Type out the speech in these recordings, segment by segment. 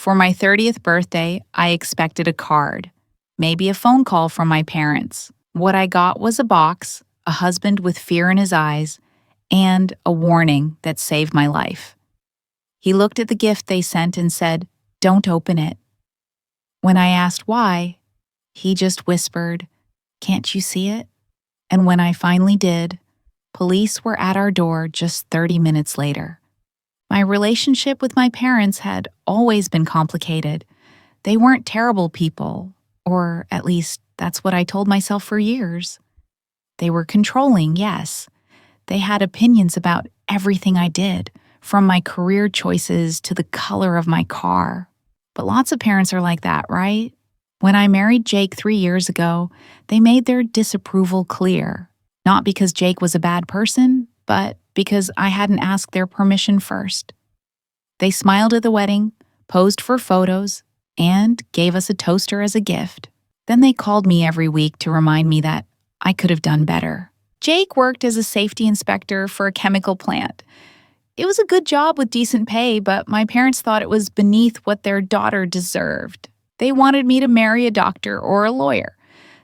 For my 30th birthday, I expected a card, maybe a phone call from my parents. What I got was a box, a husband with fear in his eyes, and a warning that saved my life. He looked at the gift they sent and said, "Don't open it." When I asked why, he just whispered, "Can't you see it?" And when I finally did, police were at our door just 30 minutes later. My relationship with my parents had always been complicated. They weren't terrible people, or at least that's what I told myself for years. They were controlling, yes. They had opinions about everything I did, from my career choices to the color of my car. But lots of parents are like that, right? When I married Jake 3 years ago, they made their disapproval clear. Not because Jake was a bad person, but because I hadn't asked their permission first. They smiled at the wedding, posed for photos, and gave us a toaster as a gift. Then they called me every week to remind me that I could have done better. Jake worked as a safety inspector for a chemical plant. It was a good job with decent pay, but my parents thought it was beneath what their daughter deserved. They wanted me to marry a doctor or a lawyer,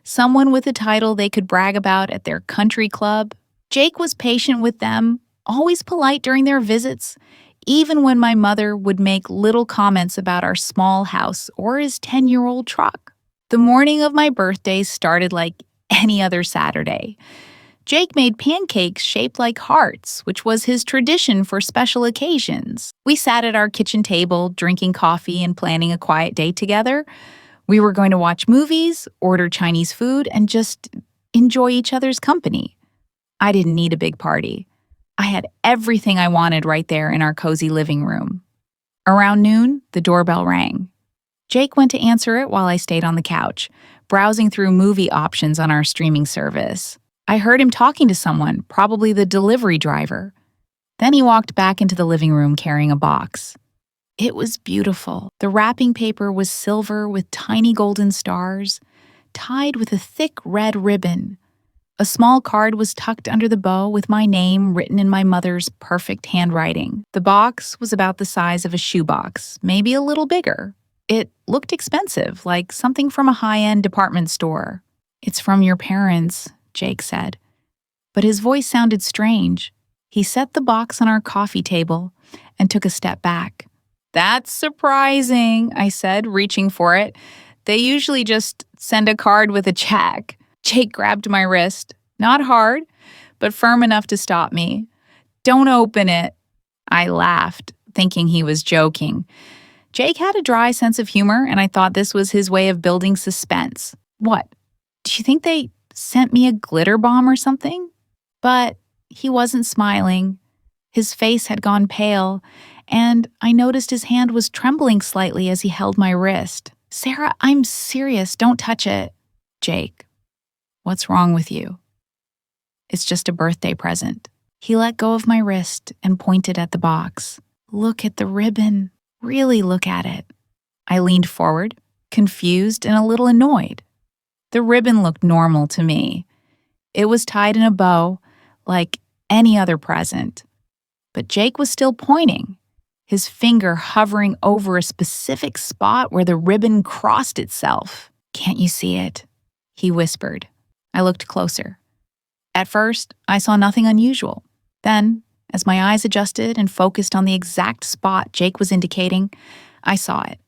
someone with a title they could brag about at their country club. Jake was patient with them, always polite during their visits, even when my mother would make little comments about our small house or his 10-year-old truck. The morning of my birthday started like any other Saturday. Jake made pancakes shaped like hearts, which was his tradition for special occasions. We sat at our kitchen table, drinking coffee and planning a quiet day together. We were going to watch movies, order Chinese food, and just enjoy each other's company. I didn't need a big party. I had everything I wanted right there in our cozy living room. Around noon, the doorbell rang. Jake went to answer it while I stayed on the couch, browsing through movie options on our streaming service. I heard him talking to someone, probably the delivery driver. Then he walked back into the living room carrying a box. It was beautiful. The wrapping paper was silver with tiny golden stars, tied with a thick red ribbon. A small card was tucked under the bow with my name written in my mother's perfect handwriting. The box was about the size of a shoebox, maybe a little bigger. It looked expensive, like something from a high-end department store. "It's from your parents," Jake said. But his voice sounded strange. He set the box on our coffee table and took a step back. "That's surprising," I said, reaching for it. "They usually just send a card with a check." Jake grabbed my wrist, not hard, but firm enough to stop me. "Don't open it." I laughed, thinking he was joking. Jake had a dry sense of humor, and I thought this was his way of building suspense. "What? Do you think they sent me a glitter bomb or something?" But he wasn't smiling. His face had gone pale, and I noticed his hand was trembling slightly as he held my wrist. "Sarah, I'm serious. Don't touch it." "Jake, what's wrong with you?" "It's just a birthday present." He let go of my wrist and pointed at the box. "Look at the ribbon. Really look at it." I leaned forward, confused and a little annoyed. The ribbon looked normal to me. It was tied in a bow, like any other present. But Jake was still pointing, his finger hovering over a specific spot where the ribbon crossed itself. "Can't you see it?" he whispered. I looked closer. At first, I saw nothing unusual. Then, as my eyes adjusted and focused on the exact spot Jake was indicating, I saw it.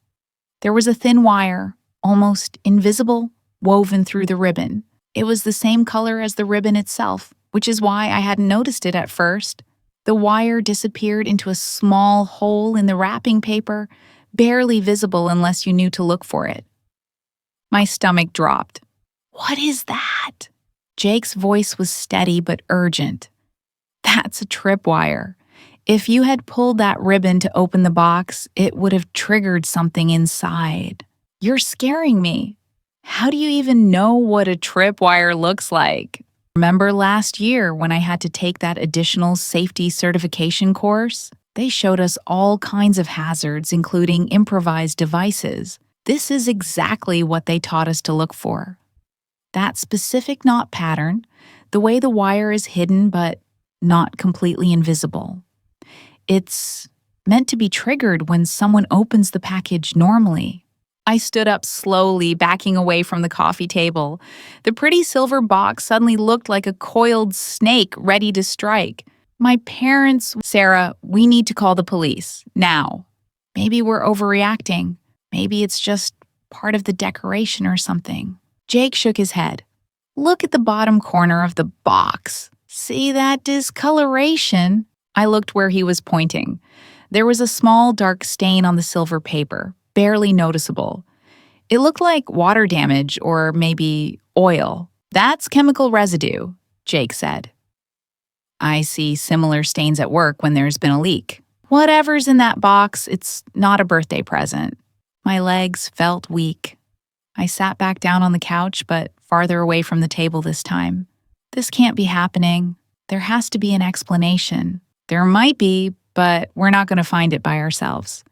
There was a thin wire, almost invisible, woven through the ribbon. It was the same color as the ribbon itself, which is why I hadn't noticed it at first. The wire disappeared into a small hole in the wrapping paper, barely visible unless you knew to look for it. My stomach dropped. "What is that?" Jake's voice was steady but urgent. "That's a tripwire. If you had pulled that ribbon to open the box, it would have triggered something inside." "You're scaring me. How do you even know what a tripwire looks like?" "Remember last year when I had to take that additional safety certification course? They showed us all kinds of hazards, including improvised devices. This is exactly what they taught us to look for. That specific knot pattern, the way the wire is hidden but not completely invisible. It's meant to be triggered when someone opens the package normally. I stood up slowly, backing away from the coffee table. The pretty silver box suddenly looked like a coiled snake ready to strike. My parents, Sarah, we need to call the police. Now. Maybe we're overreacting. Maybe it's just part of the decoration or something. Jake shook his head. Look at the bottom corner of the box. See that discoloration? I looked where he was pointing. There was a small dark stain on the silver paper, barely noticeable. It looked like water damage or maybe oil. That's chemical residue, Jake said. I see similar stains at work when there's been a leak. Whatever's in that box, it's not a birthday present. My legs felt weak. I sat back down on the couch, but farther away from the table this time. This can't be happening. There has to be an explanation. There might be, but we're not going to find it by ourselves.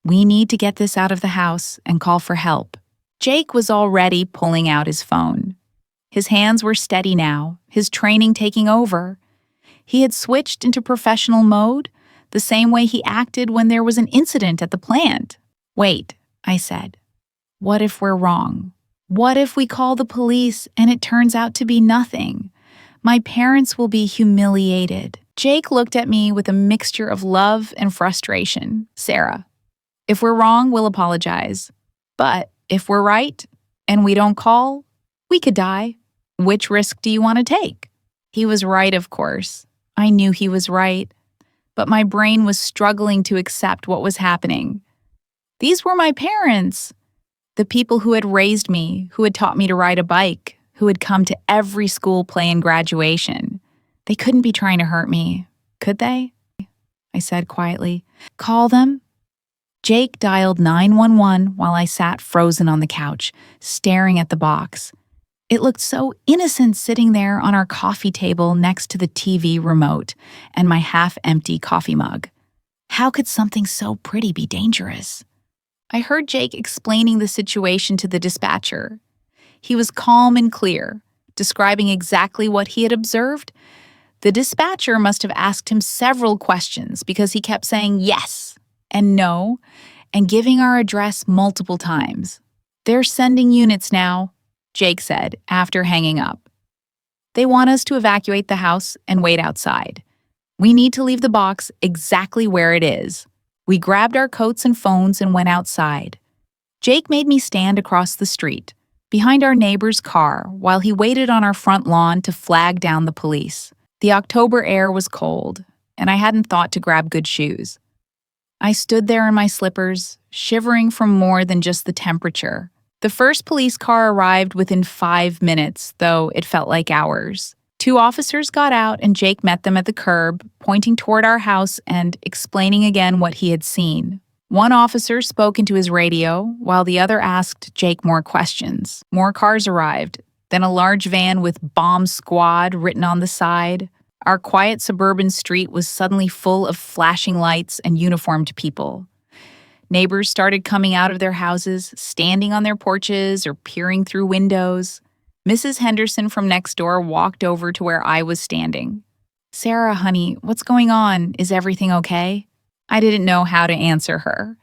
We need to get this out of the house and call for help. Jake was already pulling out his phone. His hands were steady now, his training taking over. He had switched into professional mode, the same way he acted when there was an incident at the plant. Wait, I said. What if we're wrong? What if we call the police and it turns out to be nothing? My parents will be humiliated. Jake looked at me with a mixture of love and frustration. Sarah, if we're wrong, we'll apologize. But if we're right and we don't call, we could die. Which risk do you want to take? He was right, of course. I knew he was right. But my brain was struggling to accept what was happening. These were my parents. The people who had raised me, who had taught me to ride a bike, who had come to every school play and graduation. They couldn't be trying to hurt me, could they? I said quietly. Call them? Jake dialed 911 while I sat frozen on the couch, staring at the box. It looked so innocent sitting there on our coffee table next to the TV remote and my half-empty coffee mug. How could something so pretty be dangerous? I heard Jake explaining the situation to the dispatcher. He was calm and clear, describing exactly what he had observed. The dispatcher must have asked him several questions because he kept saying yes and no and giving our address multiple times. They're sending units now, Jake said after hanging up. They want us to evacuate the house and wait outside. We need to leave the box exactly where it is. We grabbed our coats and phones and went outside. Jake made me stand across the street, behind our neighbor's car, while he waited on our front lawn to flag down the police. The October air was cold, and I hadn't thought to grab good shoes. I stood there in my slippers, shivering from more than just the temperature. The first police car arrived within 5 minutes, though it felt like hours. 2 officers got out and Jake met them at the curb, pointing toward our house and explaining again what he had seen. One officer spoke into his radio, while the other asked Jake more questions. More cars arrived, then a large van with "Bomb Squad" written on the side. Our quiet suburban street was suddenly full of flashing lights and uniformed people. Neighbors started coming out of their houses, standing on their porches or peering through windows. Mrs. Henderson from next door walked over to where I was standing. Sarah, honey, what's going on? Is everything okay? I didn't know how to answer her.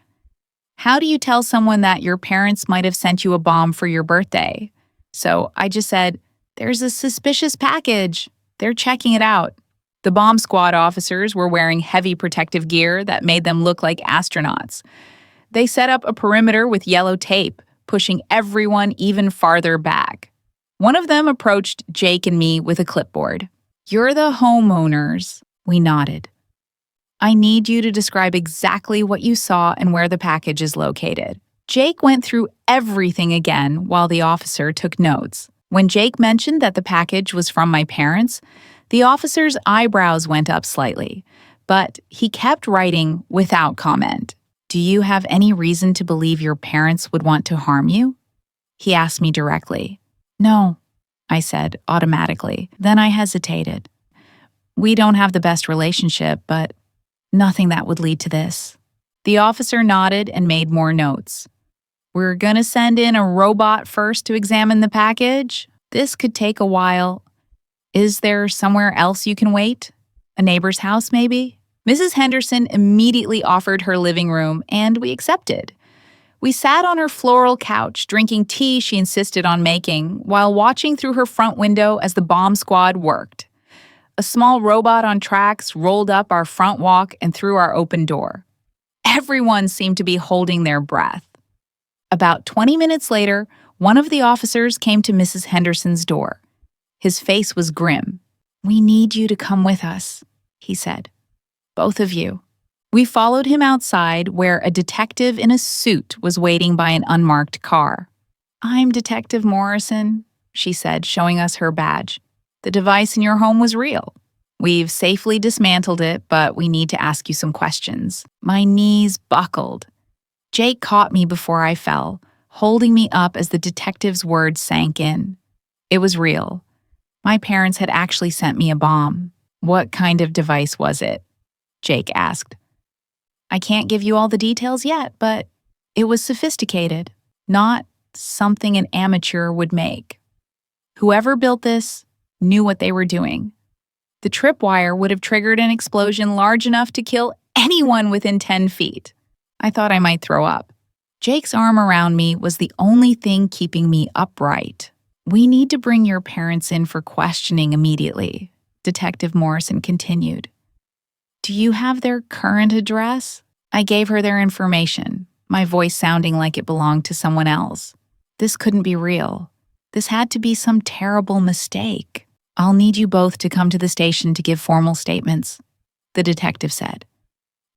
How do you tell someone that your parents might have sent you a bomb for your birthday? So I just said, there's a suspicious package. They're checking it out. The bomb squad officers were wearing heavy protective gear that made them look like astronauts. They set up a perimeter with yellow tape, pushing everyone even farther back. One of them approached Jake and me with a clipboard. You're the homeowners. We nodded. I need you to describe exactly what you saw and where the package is located. Jake went through everything again while the officer took notes. When Jake mentioned that the package was from my parents, the officer's eyebrows went up slightly, but he kept writing without comment. Do you have any reason to believe your parents would want to harm you? He asked me directly. No, I said automatically. Then I hesitated. We don't have the best relationship, but nothing that would lead to this. The officer nodded and made more notes. We're gonna send in a robot first to examine the package. This could take a while. Is there somewhere else you can wait? A neighbor's house, maybe? Mrs. Henderson immediately offered her living room, and we accepted. We sat on her floral couch, drinking tea she insisted on making, while watching through her front window as the bomb squad worked. A small robot on tracks rolled up our front walk and through our open door. Everyone seemed to be holding their breath. About 20 minutes later, one of the officers came to Mrs. Henderson's door. His face was grim. "We need you to come with us," he said. "Both of you." We followed him outside where a detective in a suit was waiting by an unmarked car. "I'm Detective Morrison," she said, showing us her badge. "The device in your home was real. We've safely dismantled it, but we need to ask you some questions." My knees buckled. Jake caught me before I fell, holding me up as the detective's words sank in. It was real. My parents had actually sent me a bomb. "What kind of device was it?" Jake asked. "I can't give you all the details yet, but it was sophisticated, not something an amateur would make. Whoever built this knew what they were doing. The tripwire would have triggered an explosion large enough to kill anyone within 10 feet. I thought I might throw up. Jake's arm around me was the only thing keeping me upright. "We need to bring your parents in for questioning immediately," Detective Morrison continued. "Do you have their current address?" I gave her their information, my voice sounding like it belonged to someone else. This couldn't be real. This had to be some terrible mistake. "I'll need you both to come to the station to give formal statements," the detective said.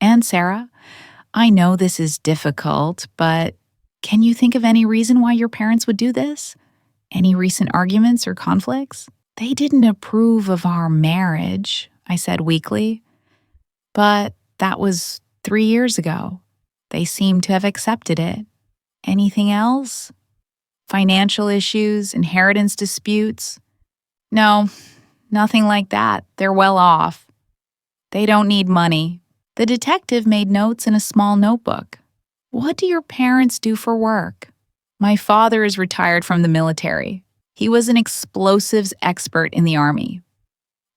"And Sarah, I know this is difficult, but can you think of any reason why your parents would do this? Any recent arguments or conflicts?" "They didn't approve of our marriage," I said weakly. "But that was 3 years ago. They seem to have accepted it. Anything else? Financial issues, inheritance disputes?" "No, nothing like that. They're well off. They don't need money." The detective made notes in a small notebook. "What do your parents do for work?" "My father is retired from the military. He was an explosives expert in the Army."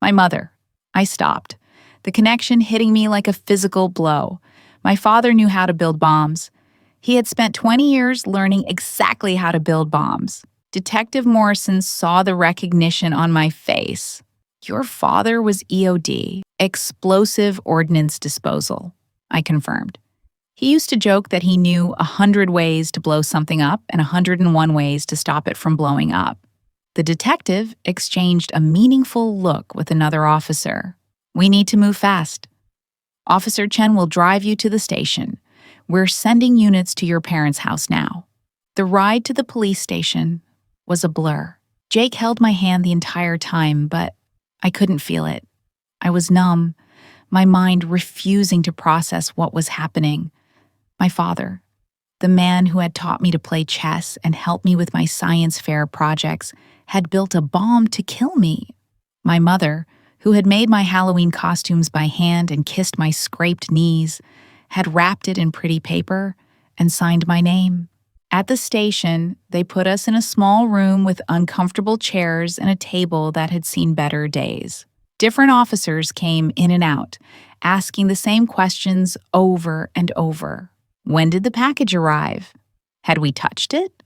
"My mother." I stopped, the connection hitting me like a physical blow. My father knew how to build bombs. He had spent 20 years learning exactly how to build bombs. Detective Morrison saw the recognition on my face. "Your father was EOD, explosive ordnance disposal," I confirmed. He used to joke that he knew 100 ways to blow something up and 101 ways to stop it from blowing up. The detective exchanged a meaningful look with another officer. "We need to move fast. Officer Chen will drive you to the station. We're sending units to your parents' house now." The ride to the police station was a blur. Jake held my hand the entire time, but I couldn't feel it. I was numb, my mind refusing to process what was happening. My father, the man who had taught me to play chess and helped me with my science fair projects, had built a bomb to kill me. My mother, who had made my Halloween costumes by hand and kissed my scraped knees, had wrapped it in pretty paper and signed my name. At the station, they put us in a small room with uncomfortable chairs and a table that had seen better days. Different officers came in and out, asking the same questions over and over. When did the package arrive? Had we touched it?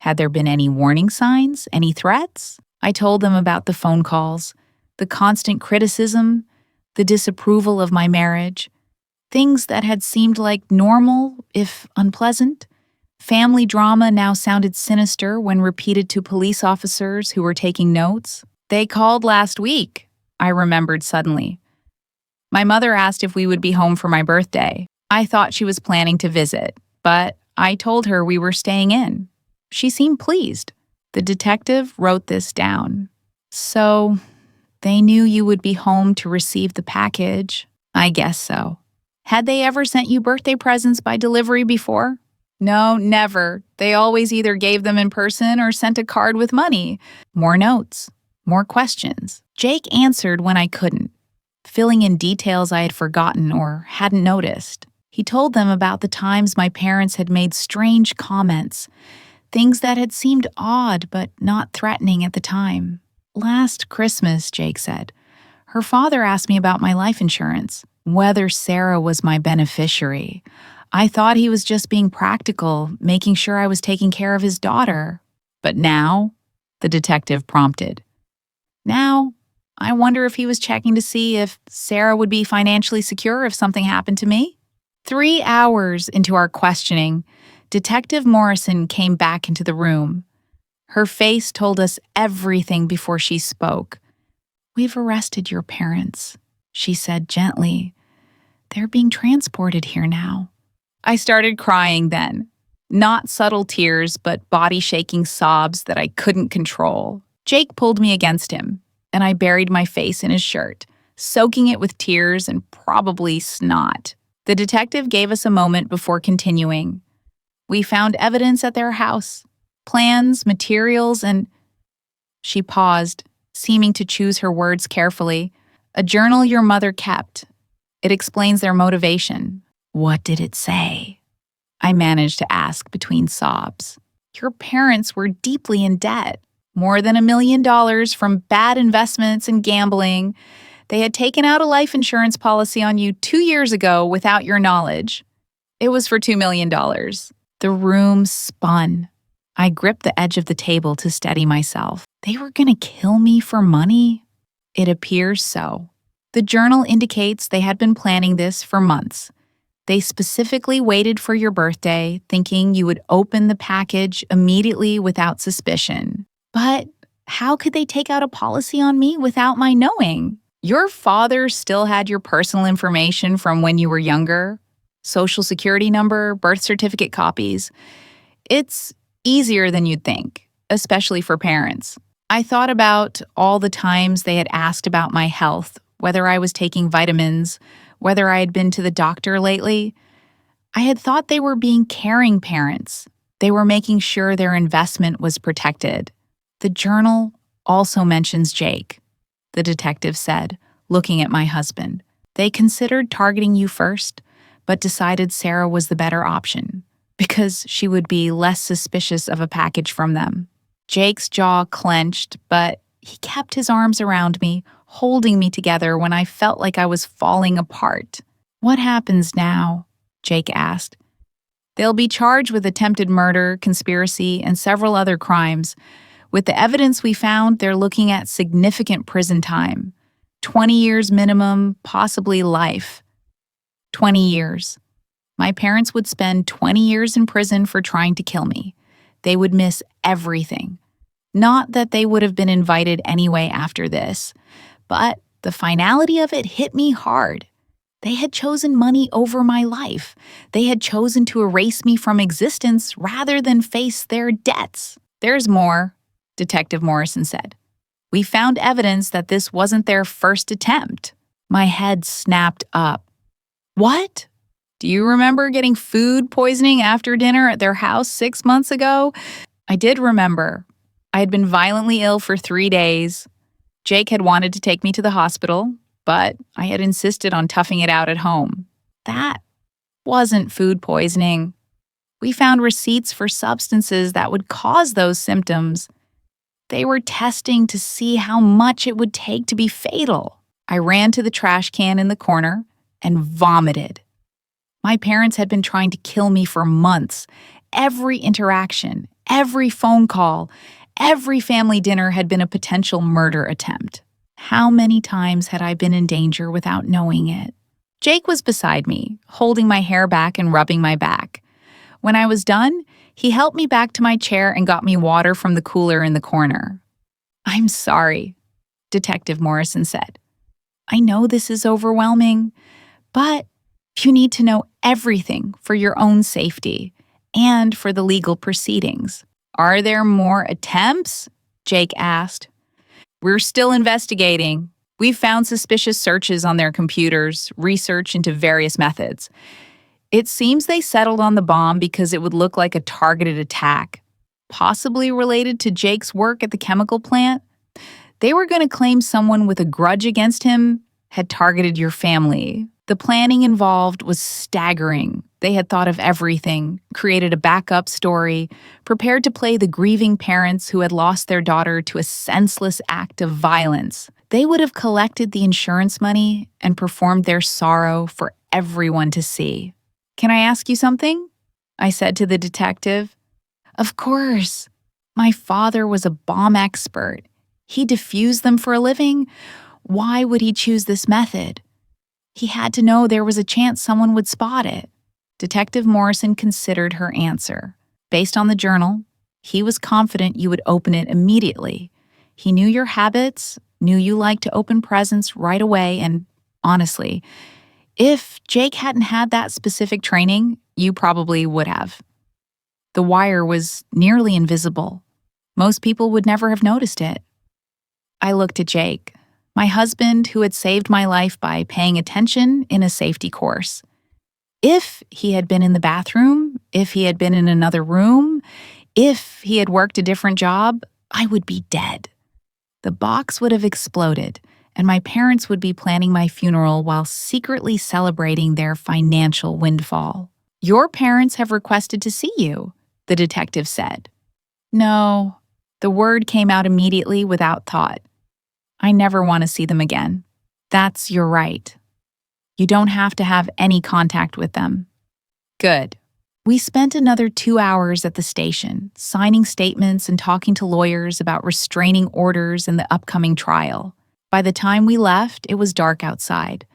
Had there been any warning signs, any threats? I told them about the phone calls, the constant criticism, the disapproval of my marriage, things that had seemed like normal, if unpleasant. Family drama now sounded sinister when repeated to police officers who were taking notes. "They called last week," I remembered suddenly. My mother asked if we would be home for my birthday. I thought she was planning to visit, but I told her we were staying in. She seemed pleased. The detective wrote this down. "So, they knew you would be home to receive the package." "I guess so." "Had they ever sent you birthday presents by delivery before?" "No, never. They always either gave them in person or sent a card with money." More notes, more questions. Jake answered when I couldn't, filling in details I had forgotten or hadn't noticed. He told them about the times my parents had made strange comments, things that had seemed odd but not threatening at the time. "Last Christmas," Jake said, Her father asked me about my life insurance, whether Sarah was my beneficiary. I thought he was just being practical, making sure I was taking care of his daughter. But now, the detective prompted. Now, I wonder if he was checking to see if Sarah would be financially secure if something happened to me. 3 hours into our questioning, Detective Morrison came back into the room. Her face told us everything before she spoke. "We've arrested your parents," she said gently. "They're being transported here now." I started crying then. Not subtle tears, but body-shaking sobs that I couldn't control. Jake pulled me against him, and I buried my face in his shirt, soaking it with tears and probably snot. The detective gave us a moment before continuing. "We found evidence at their house, plans, materials, and—" She paused, seeming to choose her words carefully. "A journal your mother kept. It explains their motivation." "What did it say?" I managed to ask between sobs. "Your parents were deeply in debt. More than $1 million from bad investments and gambling. They had taken out a life insurance policy on you 2 years ago without your knowledge. It was for $2 million. The room spun. I gripped the edge of the table to steady myself. They were going to kill me for money? It appears so. The journal indicates they had been planning this for months. They specifically waited for your birthday, thinking you would open the package immediately without suspicion. But how could they take out a policy on me without my knowing? Your father still had your personal information from when you were younger. Social security number, birth certificate copies. It's easier than you'd think, especially for parents. I thought about all the times they had asked about my health, whether I was taking vitamins, whether I had been to the doctor lately. I had thought they were being caring parents. They were making sure their investment was protected. The journal also mentions Jake, the detective said, looking at my husband. They considered targeting you first, but decided Sarah was the better option because she would be less suspicious of a package from them. Jake's jaw clenched, but he kept his arms around me, holding me together when I felt like I was falling apart. "What happens now?" Jake asked. "They'll be charged with attempted murder, conspiracy, and several other crimes. With the evidence we found, they're looking at significant prison time. 20 years minimum, possibly life. 20 years. My parents would spend 20 years in prison for trying to kill me. They would miss everything. Not that they would have been invited anyway after this, but the finality of it hit me hard. They had chosen money over my life. They had chosen to erase me from existence rather than face their debts." "There's more," Detective Morrison said. "We found evidence that this wasn't their first attempt." My head snapped up. "What? Do you remember getting food poisoning after dinner at their house 6 months ago?" I did remember. I had been violently ill for 3 days. Jake had wanted to take me to the hospital, but I had insisted on toughing it out at home. That wasn't food poisoning. We found receipts for substances that would cause those symptoms. They were testing to see how much it would take to be fatal. I ran to the trash can in the corner and vomited. My parents had been trying to kill me for months. Every interaction, every phone call, every family dinner had been a potential murder attempt. How many times had I been in danger without knowing it? Jake was beside me, holding my hair back and rubbing my back. When I was done, he helped me back to my chair and got me water from the cooler in the corner. "I'm sorry," Detective Morrison said. "I know this is overwhelming, but you need to know everything for your own safety and for the legal proceedings." "Are there more attempts?" Jake asked. "We're still investigating. We've found suspicious searches on their computers, research into various methods. It seems they settled on the bomb because it would look like a targeted attack, possibly related to Jake's work at the chemical plant. They were going to claim someone with a grudge against him had targeted your family. The planning involved was staggering. They had thought of everything, created a backup story, prepared to play the grieving parents who had lost their daughter to a senseless act of violence. They would have collected the insurance money and performed their sorrow for everyone to see. "Can I ask you something?" I said to the detective. "Of course. My father was a bomb expert. He defused them for a living. Why would he choose this method?" He had to know there was a chance someone would spot it. Detective Morrison considered her answer. Based on the journal, he was confident you would open it immediately. He knew your habits, knew you liked to open presents right away, and honestly, if Jake hadn't had that specific training, you probably would have. The wire was nearly invisible. Most people would never have noticed it. I looked at Jake, my husband who had saved my life by paying attention in a safety course. If he had been in the bathroom, if he had been in another room, if he had worked a different job, I would be dead. The box would have exploded, and my parents would be planning my funeral while secretly celebrating their financial windfall. "Your parents have requested to see you," the detective said. "No." The word came out immediately without thought. "I never want to see them again." "That's your right. You don't have to have any contact with them." "Good." We spent another 2 hours at the station, signing statements and talking to lawyers about restraining orders and the upcoming trial. By the time we left, it was dark outside.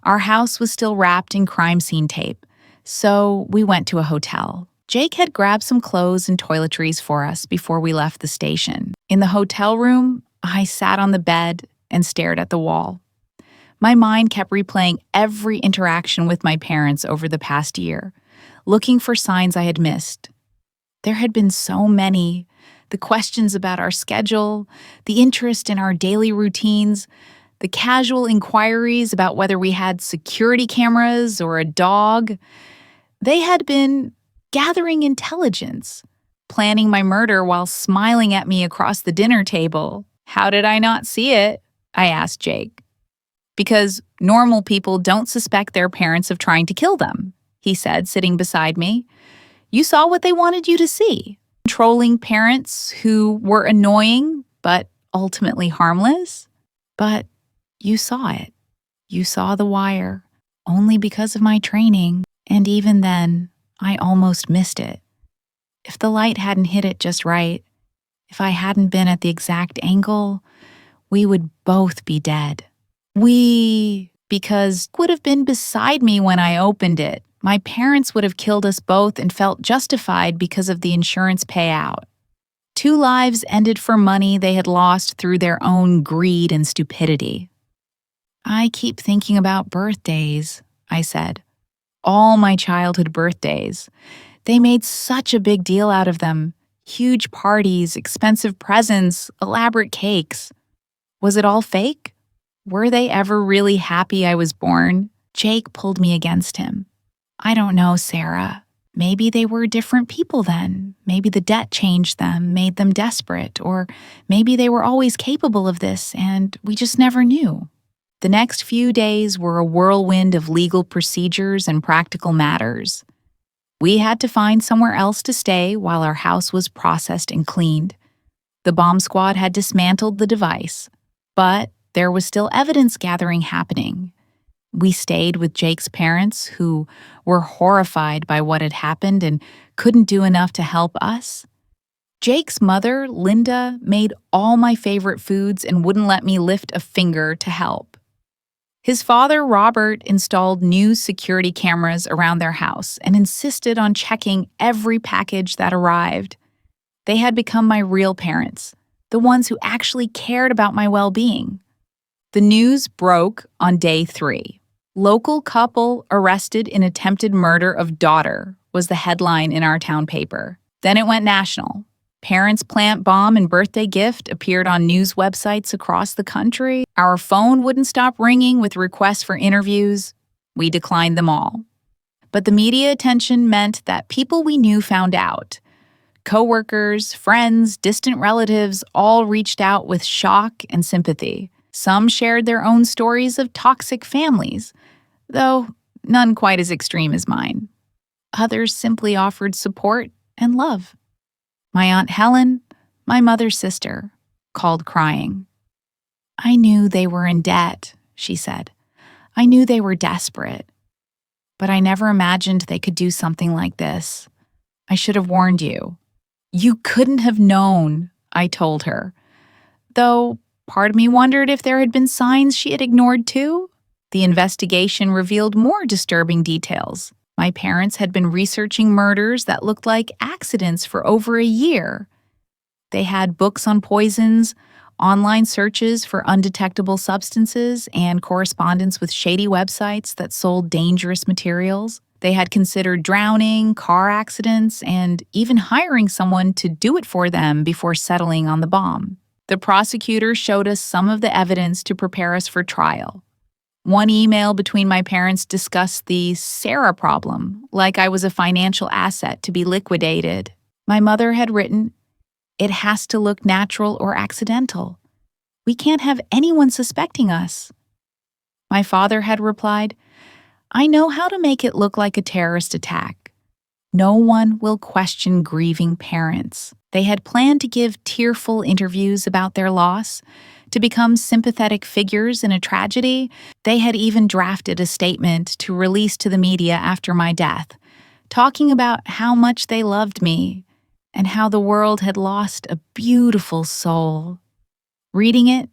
Our house was still wrapped in crime scene tape, so we went to a hotel. Jake had grabbed some clothes and toiletries for us before we left the station. In the hotel room, I sat on the bed and stared at the wall. My mind kept replaying every interaction with my parents over the past year, looking for signs I had missed. There had been so many. The questions about our schedule, the interest in our daily routines, the casual inquiries about whether we had security cameras or a dog. They had been gathering intelligence, planning my murder while smiling at me across the dinner table. "How did I not see it?" I asked Jake. "Because normal people don't suspect their parents of trying to kill them," he said, sitting beside me. "You saw what they wanted you to see. Controlling parents who were annoying but ultimately harmless. But you saw it. You saw the wire. Only because of my training. And even then, I almost missed it. If the light hadn't hit it just right, if I hadn't been at the exact angle, we would both be dead. Because would have been beside me when I opened it. My parents would have killed us both and felt justified because of the insurance payout. 2 lives ended for money they had lost through their own greed and stupidity. I keep thinking about birthdays, I said. All my childhood birthdays. They made such a big deal out of them. Huge parties, expensive presents, elaborate cakes. Was it all fake? Were they ever really happy I was born? Jake pulled me against him. I don't know, Sarah. Maybe they were different people then. Maybe the debt changed them, made them desperate, or maybe they were always capable of this and we just never knew. The next few days were a whirlwind of legal procedures and practical matters. We had to find somewhere else to stay while our house was processed and cleaned. The bomb squad had dismantled the device, but there was still evidence gathering happening. We stayed with Jake's parents, who were horrified by what had happened and couldn't do enough to help us. Jake's mother, Linda, made all my favorite foods and wouldn't let me lift a finger to help. His father, Robert, installed new security cameras around their house and insisted on checking every package that arrived. They had become my real parents, the ones who actually cared about my well-being. The news broke on day 3. Local couple arrested in attempted murder of daughter was the headline in our town paper. Then it went national. Parents plant bomb and birthday gift appeared on news websites across the country. Our phone wouldn't stop ringing with requests for interviews. We declined them all. But the media attention meant that people we knew found out. Coworkers, friends, distant relatives all reached out with shock and sympathy. Some shared their own stories of toxic families, though none quite as extreme as mine. Others simply offered support and love. My Aunt Helen, my mother's sister, called crying. I knew they were in debt, she said. I knew they were desperate. But I never imagined they could do something like this. I should have warned you. You couldn't have known, I told her. Though part of me wondered if there had been signs she had ignored too. The investigation revealed more disturbing details. My parents had been researching murders that looked like accidents for over a year. They had books on poisons, online searches for undetectable substances, and correspondence with shady websites that sold dangerous materials. They had considered drowning, car accidents, and even hiring someone to do it for them before settling on the bomb. The prosecutor showed us some of the evidence to prepare us for trial. One email between my parents discussed the Sarah problem, like I was a financial asset to be liquidated. My mother had written, "It has to look natural or accidental. We can't have anyone suspecting us." My father had replied, "I know how to make it look like a terrorist attack. No one will question grieving parents." They had planned to give tearful interviews about their loss, to become sympathetic figures in a tragedy. They had even drafted a statement to release to the media after my death, talking about how much they loved me and how the world had lost a beautiful soul. Reading it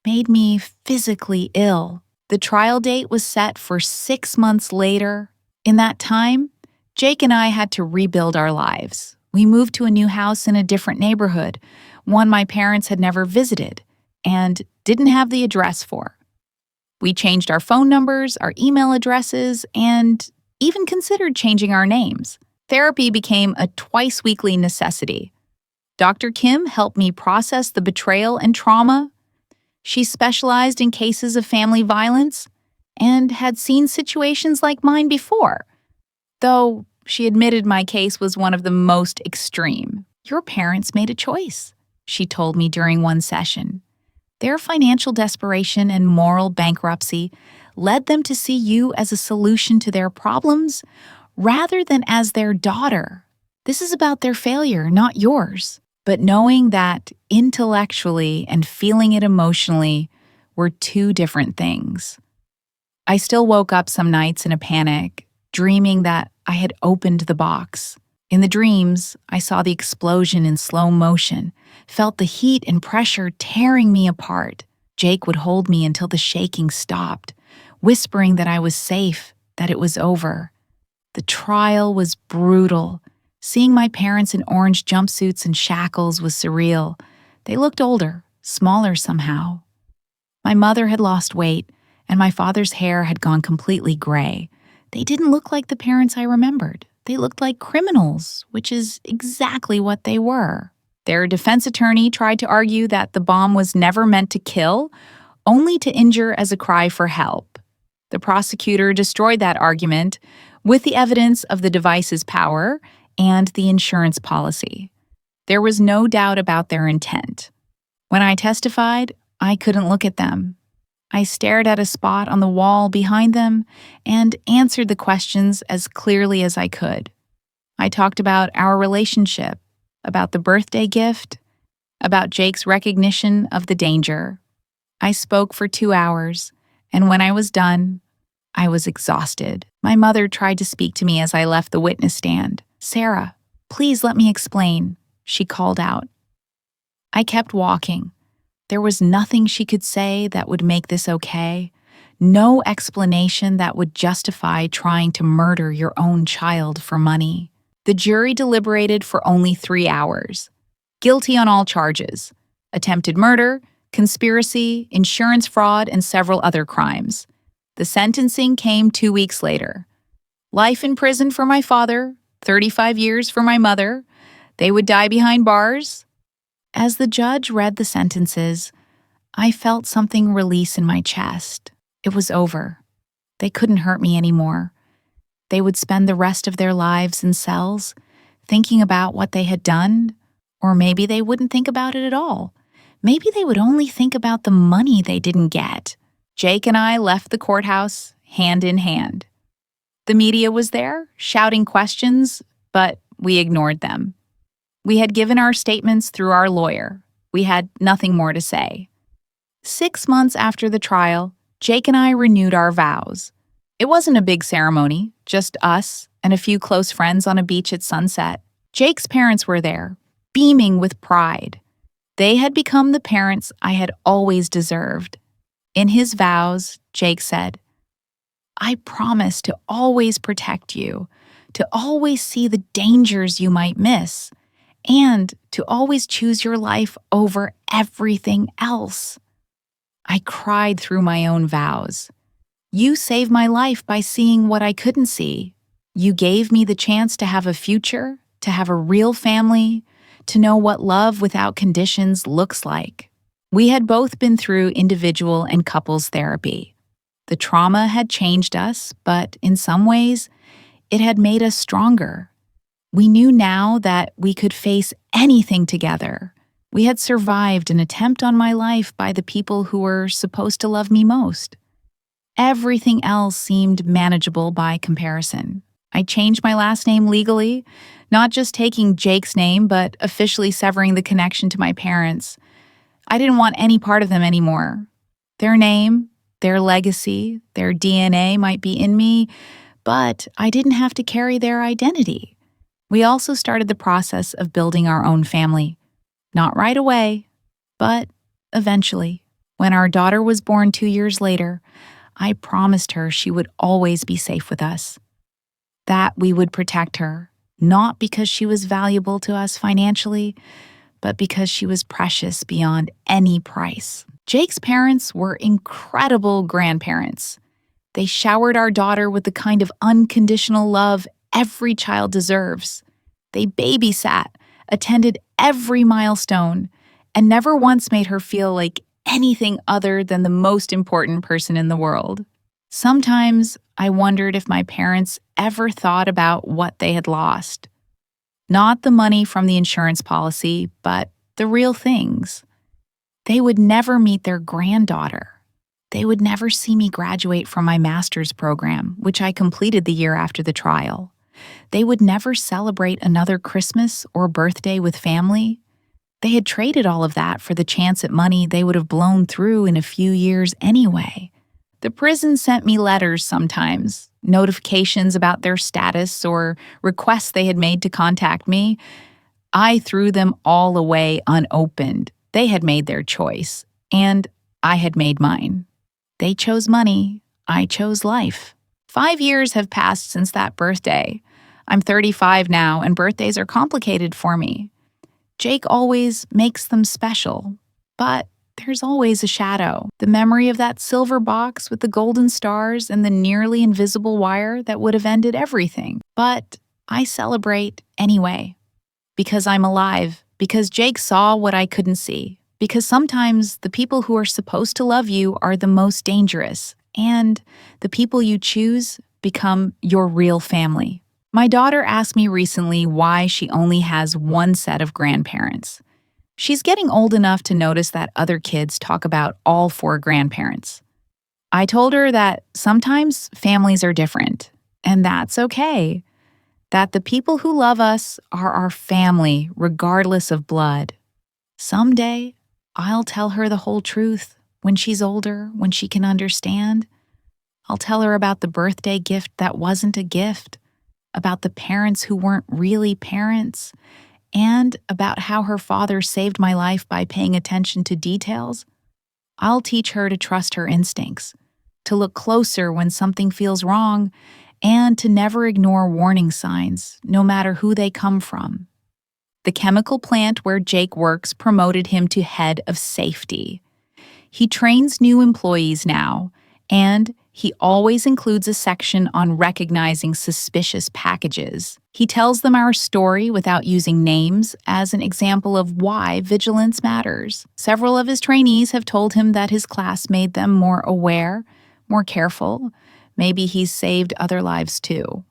made me physically ill. The trial date was set for 6 months later. In that time, Jake and I had to rebuild our lives. We moved to a new house in a different neighborhood, one my parents had never visited and didn't have the address for. We changed our phone numbers, our email addresses, and even considered changing our names. Therapy became a twice-weekly necessity. Dr. Kim helped me process the betrayal and trauma. She specialized in cases of family violence and had seen situations like mine before, though she admitted my case was one of the most extreme. "Your parents made a choice," she told me during one session. "Their financial desperation and moral bankruptcy led them to see you as a solution to their problems rather than as their daughter. This is about their failure, not yours." But knowing that intellectually and feeling it emotionally were two different things. I still woke up some nights in a panic, dreaming that I had opened the box. In the dreams, I saw the explosion in slow motion, felt the heat and pressure tearing me apart. Jake would hold me until the shaking stopped, whispering that I was safe, that it was over. The trial was brutal. Seeing my parents in orange jumpsuits and shackles was surreal. They looked older, smaller somehow. My mother had lost weight, and my father's hair had gone completely gray. They didn't look like the parents I remembered. They looked like criminals, which is exactly what they were. Their defense attorney tried to argue that the bomb was never meant to kill, only to injure as a cry for help. The prosecutor destroyed that argument with the evidence of the device's power and the insurance policy. There was no doubt about their intent. When I testified, I couldn't look at them. I stared at a spot on the wall behind them and answered the questions as clearly as I could. I talked about our relationship, about the birthday gift, about Jake's recognition of the danger. I spoke for 2 hours, and when I was done, I was exhausted. My mother tried to speak to me as I left the witness stand. "Sarah, please let me explain," she called out. I kept walking. There was nothing she could say that would make this okay, no explanation that would justify trying to murder your own child for money. The jury deliberated for only 3 hours. Guilty on all charges: attempted murder, conspiracy, insurance fraud, and several other crimes. The sentencing came 2 weeks later. Life in prison for my father, 35 years for my mother. They would die behind bars. As the judge read the sentences, I felt something release in my chest. It was over. They couldn't hurt me anymore. They would spend the rest of their lives in cells, thinking about what they had done, or maybe they wouldn't think about it at all. Maybe they would only think about the money they didn't get. Jake and I left the courthouse hand in hand. The media was there, shouting questions, but we ignored them. We had given our statements through our lawyer. We had nothing more to say. 6 months after the trial, Jake and I renewed our vows. It wasn't a big ceremony, just us and a few close friends on a beach at sunset. Jake's parents were there, beaming with pride. They had become the parents I had always deserved. In his vows, Jake said, "I promise to always protect you, to always see the dangers you might miss, and to always choose your life over everything else." I cried through my own vows. You saved my life by seeing what I couldn't see. You gave me the chance to have a future, to have a real family, to know what love without conditions looks like. We had both been through individual and couples therapy. The trauma had changed us, but in some ways, it had made us stronger. We knew now that we could face anything together. We had survived an attempt on my life by the people who were supposed to love me most. Everything else seemed manageable by comparison. I changed my last name legally, not just taking Jake's name, but officially severing the connection to my parents. I didn't want any part of them anymore. Their name, their legacy, their DNA might be in me, but I didn't have to carry their identity. We also started the process of building our own family. Not right away, but eventually. When our daughter was born 2 years later, I promised her she would always be safe with us. That we would protect her, not because she was valuable to us financially, but because she was precious beyond any price. Jake's parents were incredible grandparents. They showered our daughter with the kind of unconditional love every child deserves. They babysat, attended every milestone, and never once made her feel like anything other than the most important person in the world. Sometimes I wondered if my parents ever thought about what they had lost. Not the money from the insurance policy, but the real things. They would never meet their granddaughter. They would never see me graduate from my master's program, which I completed the year after the trial. They would never celebrate another Christmas or birthday with family. They had traded all of that for the chance at money they would have blown through in a few years anyway. The prison sent me letters sometimes, notifications about their status or requests they had made to contact me. I threw them all away unopened. They had made their choice, and I had made mine. They chose money. I chose life. 5 years have passed since that birthday. I'm 35 now, and birthdays are complicated for me. Jake always makes them special, but there's always a shadow. The memory of that silver box with the golden stars and the nearly invisible wire that would have ended everything. But I celebrate anyway. Because I'm alive. Because Jake saw what I couldn't see. Because sometimes the people who are supposed to love you are the most dangerous. And the people you choose become your real family. My daughter asked me recently why she only has one set of grandparents. She's getting old enough to notice that other kids talk about all 4 grandparents. I told her that sometimes families are different, and that's okay. That the people who love us are our family, regardless of blood. Someday, I'll tell her the whole truth when she's older, when she can understand. I'll tell her about the birthday gift that wasn't a gift, about the parents who weren't really parents, and about how her father saved my life by paying attention to details. I'll teach her to trust her instincts, to look closer when something feels wrong, and to never ignore warning signs, no matter who they come from. The chemical plant where Jake works promoted him to head of safety. He trains new employees now, and he always includes a section on recognizing suspicious packages. He tells them our story without using names as an example of why vigilance matters. Several of his trainees have told him that his class made them more aware, more careful. Maybe he's saved other lives too.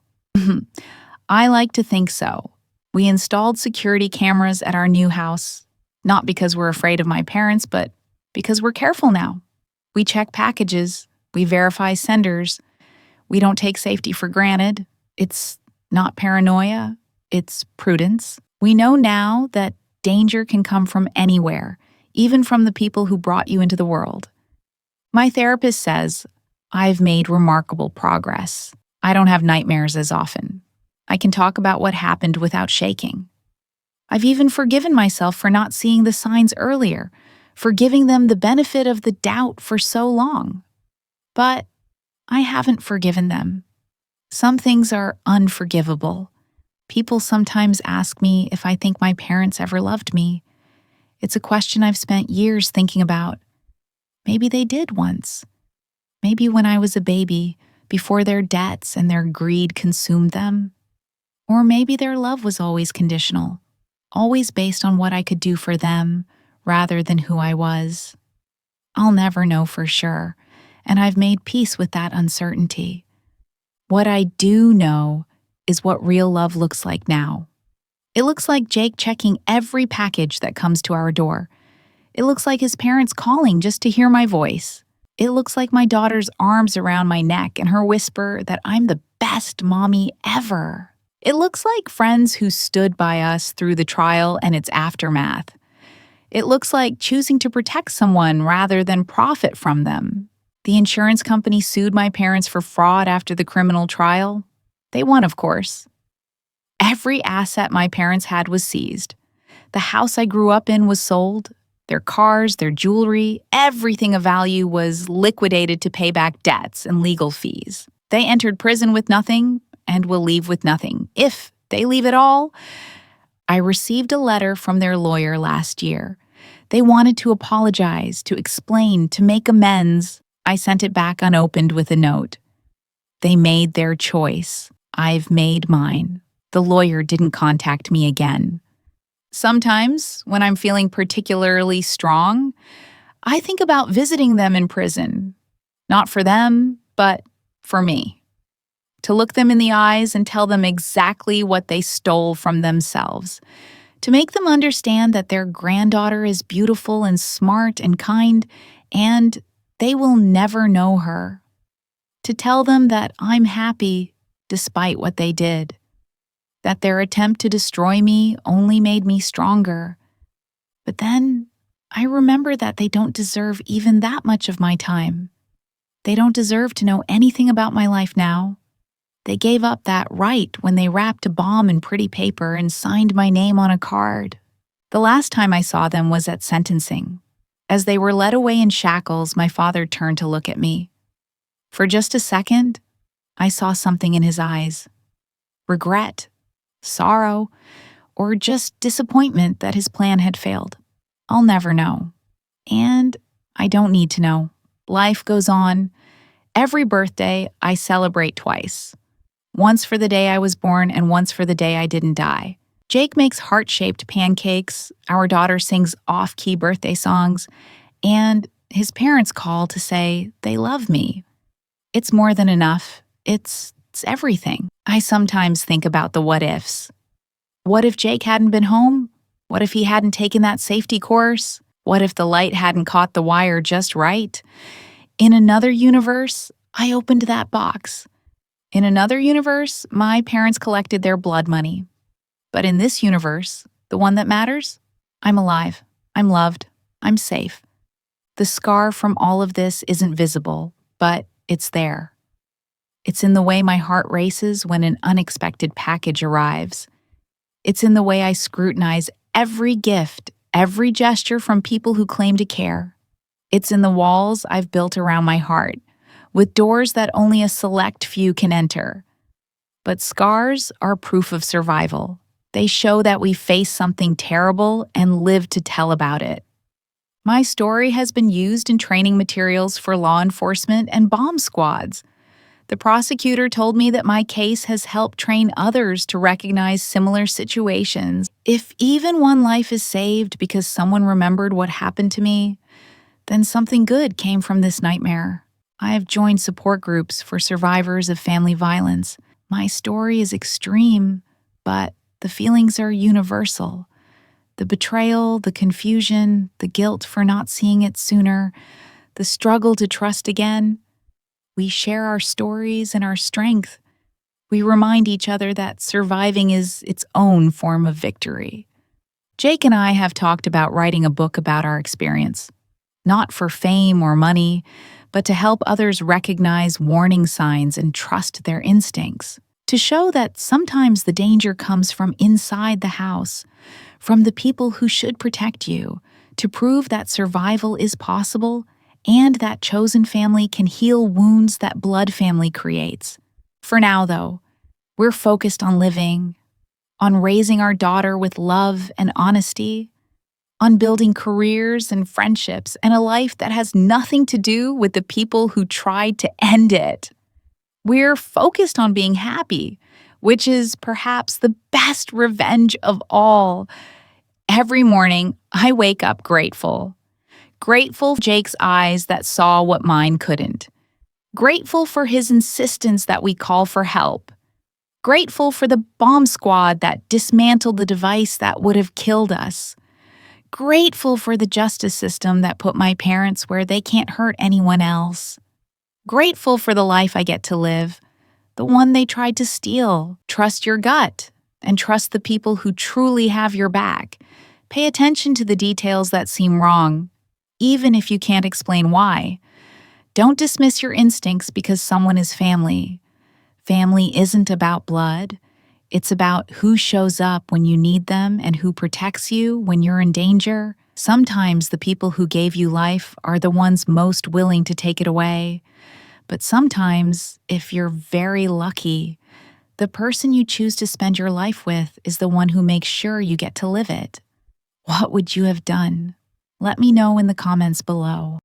I like to think so. We installed security cameras at our new house, not because we're afraid of my parents, but because we're careful now. We check packages. We verify senders. We don't take safety for granted. It's not paranoia. It's prudence. We know now that danger can come from anywhere, even from the people who brought you into the world. My therapist says I've made remarkable progress. I don't have nightmares as often. I can talk about what happened without shaking. I've even forgiven myself for not seeing the signs earlier, for giving them the benefit of the doubt for so long. But I haven't forgiven them. Some things are unforgivable. People sometimes ask me if I think my parents ever loved me. It's a question I've spent years thinking about. Maybe they did once. Maybe when I was a baby, before their debts and their greed consumed them. Or maybe their love was always conditional, always based on what I could do for them rather than who I was. I'll never know for sure, and I've made peace with that uncertainty. What I do know is what real love looks like now. It looks like Jake checking every package that comes to our door. It looks like his parents calling just to hear my voice. It looks like my daughter's arms around my neck and her whisper that I'm the best mommy ever. It looks like friends who stood by us through the trial and its aftermath. It looks like choosing to protect someone rather than profit from them. The insurance company sued my parents for fraud after the criminal trial. They won, of course. Every asset my parents had was seized. The house I grew up in was sold. Their cars, their jewelry, everything of value was liquidated to pay back debts and legal fees. They entered prison with nothing and will leave with nothing, if they leave at all. I received a letter from their lawyer last year. They wanted to apologize, to explain, to make amends. I sent it back unopened with a note. They made their choice. I've made mine. The lawyer didn't contact me again. Sometimes, when I'm feeling particularly strong, I think about visiting them in prison. Not for them, but for me. To look them in the eyes and tell them exactly what they stole from themselves. To make them understand that their granddaughter is beautiful and smart and kind, and they will never know her. To tell them that I'm happy despite what they did. That their attempt to destroy me only made me stronger. But then I remember that they don't deserve even that much of my time. They don't deserve to know anything about my life now. They gave up that right when they wrapped a bomb in pretty paper and signed my name on a card. The last time I saw them was at sentencing. As they were led away in shackles, my father turned to look at me. For just a second, I saw something in his eyes. Regret, sorrow, or just disappointment that his plan had failed. I'll never know. And I don't need to know. Life goes on. Every birthday, I celebrate twice. Once for the day I was born and once for the day I didn't die. Jake makes heart-shaped pancakes, our daughter sings off-key birthday songs, and his parents call to say they love me. It's more than enough. It's everything. I sometimes think about the what-ifs. What if Jake hadn't been home? What if he hadn't taken that safety course? What if the light hadn't caught the wire just right? In another universe, I opened that box. In another universe, my parents collected their blood money. But in this universe, the one that matters, I'm alive, I'm loved, I'm safe. The scar from all of this isn't visible, but it's there. It's in the way my heart races when an unexpected package arrives. It's in the way I scrutinize every gift, every gesture from people who claim to care. It's in the walls I've built around my heart, with doors that only a select few can enter. But scars are proof of survival. They show that we face something terrible and live to tell about it. My story has been used in training materials for law enforcement and bomb squads. The prosecutor told me that my case has helped train others to recognize similar situations. If even one life is saved because someone remembered what happened to me, then something good came from this nightmare. I have joined support groups for survivors of family violence. My story is extreme, but the feelings are universal. The betrayal, the confusion, the guilt for not seeing it sooner, the struggle to trust again. We share our stories and our strength. We remind each other that surviving is its own form of victory. Jake and I have talked about writing a book about our experience, not for fame or money, but to help others recognize warning signs and trust their instincts. To show that sometimes the danger comes from inside the house, from the people who should protect you, to prove that survival is possible and that chosen family can heal wounds that blood family creates. For now, though, we're focused on living, on raising our daughter with love and honesty, on building careers and friendships and a life that has nothing to do with the people who tried to end it. We're focused on being happy, which is perhaps the best revenge of all. Every morning, I wake up grateful. Grateful for Jake's eyes that saw what mine couldn't. Grateful for his insistence that we call for help. Grateful for the bomb squad that dismantled the device that would have killed us. Grateful for the justice system that put my parents where they can't hurt anyone else. Grateful for the life I get to live, the one they tried to steal. Trust your gut and trust the people who truly have your back. Pay attention to the details that seem wrong, even if you can't explain why. Don't dismiss your instincts because someone is family. Family isn't about blood. It's about who shows up when you need them and who protects you when you're in danger. Sometimes the people who gave you life are the ones most willing to take it away. But sometimes, if you're very lucky, the person you choose to spend your life with is the one who makes sure you get to live it. What would you have done? Let me know in the comments below.